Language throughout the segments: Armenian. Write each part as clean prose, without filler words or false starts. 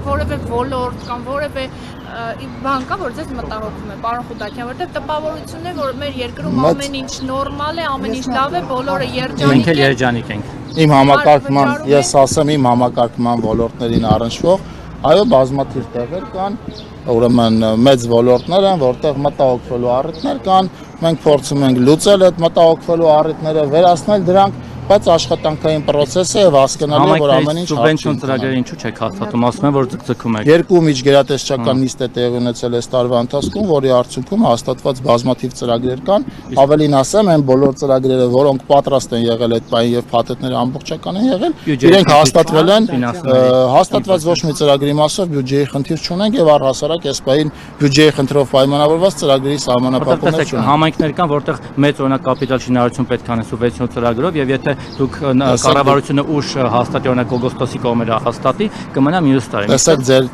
որևէ ոլորտ կամ որևէ բան կա, որ ձեզ մտահոգում է, պարոն Խուդակյան, որտեղ տպավորությունն է, որ մեր երկրում ամեն ինչ նորմալ է, ամեն ինչ լավ է, բոլորը երջանիկ ենք։ Իմ համակարգման, ես ասեմ իմ համակարգման ոլորտներին առնչվող, այո, բազմաթիվ տեղեր կան, ուրեմն մեծ ոլորտներ են, որտեղ մտահոգվելու առիթներ կան, մենք փորձում ենք լուծել այդ մտահոգվելու առիթները, վերացնել դրանք, բայց աշխատանքային process է եւ հասկանալի է, որ ամեն ինչ սուբվենցիոն ծրագրերը ինչու չեք հաստատում, ասում են, որ ձգձգում եք։ Երկու միջգերատեսչական նիստ է տեղի ունեցել այս տարվա ընթացքում, որի արդյունքում հաստատված բազմաթիվ ծրագրեր կան, ավելին ասեմ, այն բոլոր ծրագրերը, որոնք պատրաստ են եղել այդ պահին եւ փաթեթները ամբողջական են եղել, իրենք հաստատվել են, հաստատված ոչ մի ծրագրի մասով բյուջեի խնդիր չունենք եւ առհասարակ այս պահին բյուջեի խնդրով պայմանավորված ծրագրի սահմանափակումներ չունենք։ Համայնքներ կան, որտեղ մեծ օրինակ կապիտալ շինարարություն պետք է անեն սուբվենցիոն ծրագրով եւ եթե դուք կառավարությունը ուշ հաստատի օրինակ օգոստոսի կողմերը հաստատի կմնա մյուս տարի։ Տեսեք ձեր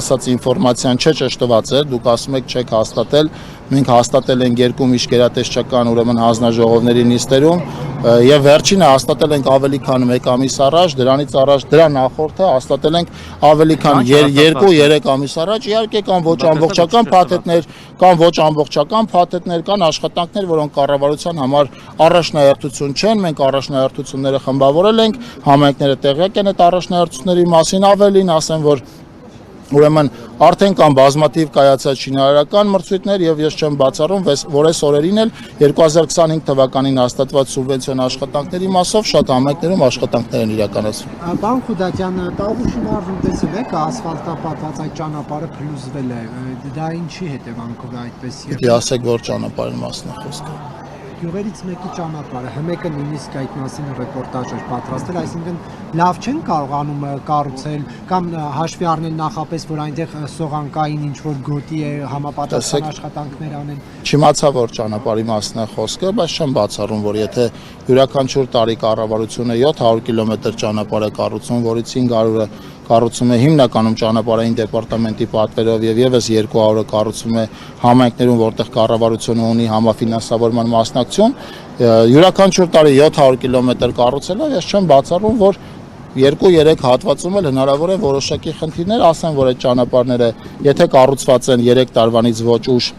ասած ինֆորմացիան չէ ճշտված է, դուք ասում եք չեք հաստատել, մենք հաստատել ենք երկու միջգերատեսչական ուրեմն հանձնաժողովների նիստերում եւ վերջինը հաստատել ենք ավելի քան 1 ամիս առաջ, դրանից առաջ դրա նախորդը հաստատել ենք ավելի քան 2-3 ամիս առաջ, իհարկե կան ոչ ամբողջական փաթեթներ, կան ոչ ամբողջական փաթեթներ, կան աշխատանքներ, որոնք կառավարության համար առաջնահերթություն չեն, մենք առաջնահերթությունները խմբավորել ենք, համայնքները տեղյակ են այդ առաջնահերթությունների մասին, ավելին ասեմ, որ ուրեմն արդեն կան բազմաթիվ կայացած շինարարական մրցույթներ եւ ես չեմ բացառում, որ այս օրերին էլ 2025 թվականին հաստատված սուբվենցիոն աշխատանքների մասով շատ համայնքներում աշխատանքներ են իրականացվում։ Պարոն Խուդակյան, Տավուշի մարզում տեսել եք ասֆալտապատված այդ ճանապարհը փլուզվել է, դա ինչի հետևանքով է այդպես։ Պիտի ասեք, որ ճանապարհի մասն է խոսքը։ Գյուղերից մեկի ճանապարհը, ՀՄԿ-ը նույնիսկ այդ մասին ռեպորտաժ էր պատրաստել, այսինքն լավ չեն կարողանում կառուցել կամ հաշվի առնել նախապես, որ այնտեղ սողանկային ինչ-որ գոտի է համապատասխան աշխատանքներ անեն։ Չիմացա, որ ճանապարհի մասն է խոսքը, բայց չեմ բացառում, որ եթե յուրաքանչյուր տարի կառավարությունը 700 կիլոմետր ճանապարհ է կառուցում, որից 500-ը կառուցում է հիմնականում ճանապարհային դեպարտամենտի պատվերով եւ եւս 200-ը կառուցում է համայնքներում, որտեղ կառավարությունը ունի համաֆինանսավորման մասնակցություն, յուրաքանչյուր տարի 700 կիլոմետր կառուցելով ես չեմ բացառում, որ 2-3 հատվածում էլ հնարավոր է որոշակի խնդիրներ, ասեմ, որ այդ ճանապարհները, եթե կառուցված են 3 տարվանից ոչ ուշ,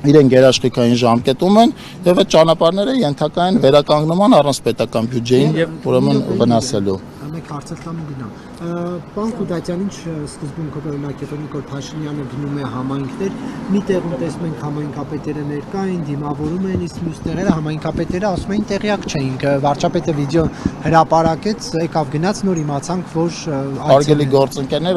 իրենք գերաշխիքային ժամկետում են եւ այդ ճանապարհները ենթակա են վերականգնման առանց պետական բյուջեին ուրեմն վնասելու։ Մեկ հարցը տամ ու գնամ։ Պարոն Խուդակյան, ինչ սկզբունքով օրինակ Նիկոլ Փաշինյանը գնում է համայնքներ, մի տեղում տեսնում ենք համայնքապետերը ներկա են, դիմավորում են, իսկ մյուս տեղերը համայնքապետերը ասում են տեղյակ չէինք։ Վարչապետը վիդեո հրապարակեց, եկավ գնաց, նոր իմացանք, որ Հարգելի գործընկերներ,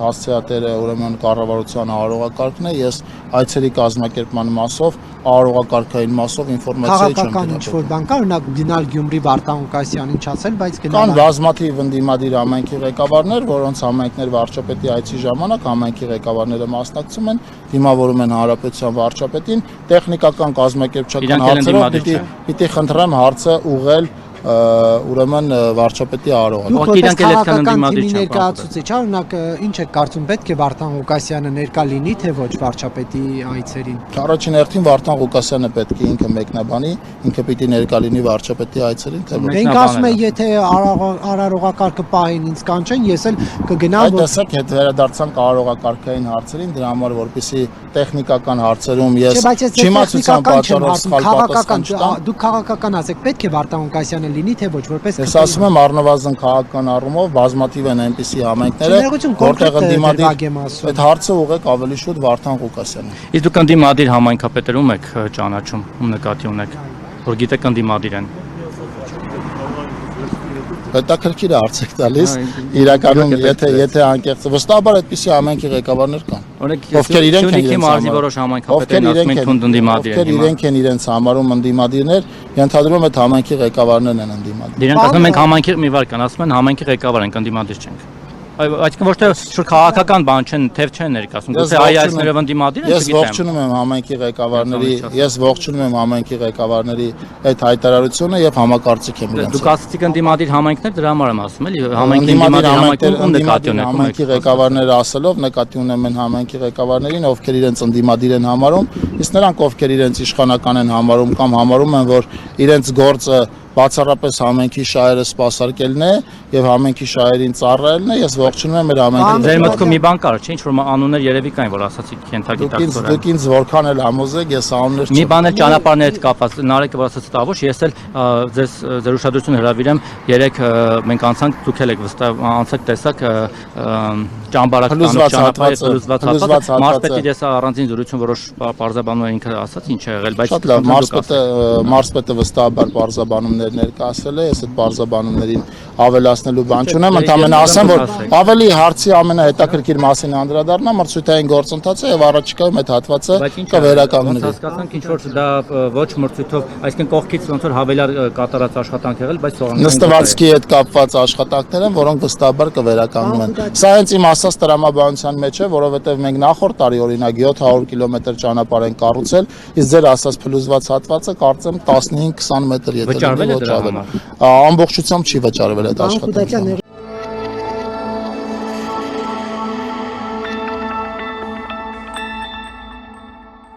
հասցեատերը ուրեմն կառավարության արարողակարգն է, ես այցերի կազմակերպման մասով արարողակարգային մասով ինֆորմացիա չեմ քաղաքական ինչ-որ բան կա, օրինակ գնալ Գյումրի Վարդան Ղուկասյանին չասել, բայց գնալ կան բազմաթիվ ընդդիմադիր համայնքի ղեկավարներ, որոնց համայնքներ վարչապետի այցի ժամանակ համայնքի ղեկավարները մասնակցում են, դիմավորում են հանրապետության վարչապետին, տեխնիկական կազմակերպչական հարցերով պիտի խնդրեմ հարցը ուղղել ուրեմն վարչապետի արարողակարգ։ Ներկայացուցիչ, օրինակ ինչ եք կարծում, պետք է Վարդան Ղուկասյանը ներկա լինի, թե ոչ վարչապետի այցերին։ Առաջին հերթին Վարդան Ղուկասյանը պետք է ինքը մեկնաբանի, ինքը պիտի ներկա լինի վարչապետի այցերին, թե ոչ։ Մենք ասում ենք, եթե արարողակարգը պահեն ինձ կանչեն, ես էլ կգնամ։ Այդ տեսակ հետ վերադարձանք արարողակարգային հարցերին, դրա համար որպեսզի տեխնիկական հարցերում ես չիմացության պատճառով սխալ պատասխան չտամ։ Դուք քաղաքական ասեք, պետք է Վարդան Ղուկասյանը լինի, թե ոչ, որպես Ես ասում եմ առնվազն քաղաքական առումով բազմաթիվ են այնպիսի համայնքները, որտեղ ընդդիմադիր այդ հարցը ուղղեք ավելի շուտ Վարդան Ղուկասյանին։ Իսկ դուք ընդդիմադիր համայնքապետերում եք ճանաչում, ում նկատի ունեք, որ գիտեք ընդդիմադիր են։ Հետաքրքիր է հարց եք տալիս, իրականում եթե անկեղծ վստահաբար այդպիսի համայնքի ղեկավարներ կան։ Ովքեր իրենք են իրենց համարում ընդդիմադիրներ, ենթադրում եմ այդ համայնքի ղեկավարներն են ընդդիմադիր։ Դրանք ասում են համայնքի մի վար կան, ասում են համայնքի ղեկավար են, ընդդիմադիր չենք։ Այսինքն ոչ թե շուտ քաղաքական բան չեն, թեև չեն ներկայացնում, գուցե այցներով ընդդիմադիր են, չգիտեմ։ Ես ողջունում եմ համայնքի ղեկավարների այդ հայտարարությունը եւ համակարծիք եմ իրենց։ Դուք ասացիք ընդդիմադիր համայնքներ, դրա համար եմ ասում, էլի, համայնքի ընդդիմադիր համայնքներում նկատի ունեք։ Համայնքի ղեկավարները ասելով նկատի ունեմ են համայնքի ղեկավարներին, ովքեր իրենց ընդդիմադիր են համարում, իսկ նրանք ովքեր իրենց իշխանական են համարում կամ համարում են, որ իրենց գործը բացառապես համենքի շահերը սպասարկելն է եւ համենքի շահերին ծառայելն է, ես ողջունում եմ մեր համենքի։ Ձեր մտքում մի բան կար, չէ՞, ինչ որ անուններ երևի կային, որ ասացիք ենթագիտակցորեն։ Դուք ինձ որքան էլ համոզեք, ես անուններ Մի բան էլ ճանապարհների հետ կապված, Նարեկը որ ասաց տավոş, ես էլ ձեր ուշադրությունը հրավիրեմ, երեք մենք անցանք, դուք էլ եք վստահ անցեք տեսակ ճամբարական ճանապարհի փլուզված հատվածը, մարզպետի ես առանձին զրույցում որոշ պարզաբանում ինքը ասաց ինչ է եղել, բայց շատ լավ, մարզպետը վստահաբար պարզաբանումներ ներկայացրել է, ես այդ պարզաբանումներին ավելացնելու բան չունեմ, ընդամենը ասեմ, որ ավելի հարցի ամենահետաքրքիր մասին անդրադառնամ, մրցույթային գործընթացը եւ առաջիկայում այդ հատվածը կվերականգնվի։ Հասկացանք ինչ որ դա ոչ մրցույթով, այսինքն կողքից ոնց որ հավելար կատարած աշխատանք եղել, բայց նստվածքի հետ կապված աշխատանքներ են, որոնք վստահաբար կվերականգնվեն։ Սա հենց իմ ասած տրամաբանության մեջ է, որովհետեւ մենք նախորդ տարի օրինակ 700 կիլոմետր ճանապարհ են կառուցել, իսկ ձեր ասած փլուզված հատվածը կարծեմ 15-20 մետր եթե վճարվել է դրա համար։ Ամբողջությամբ չի վճարվել այդ աշխատանքը։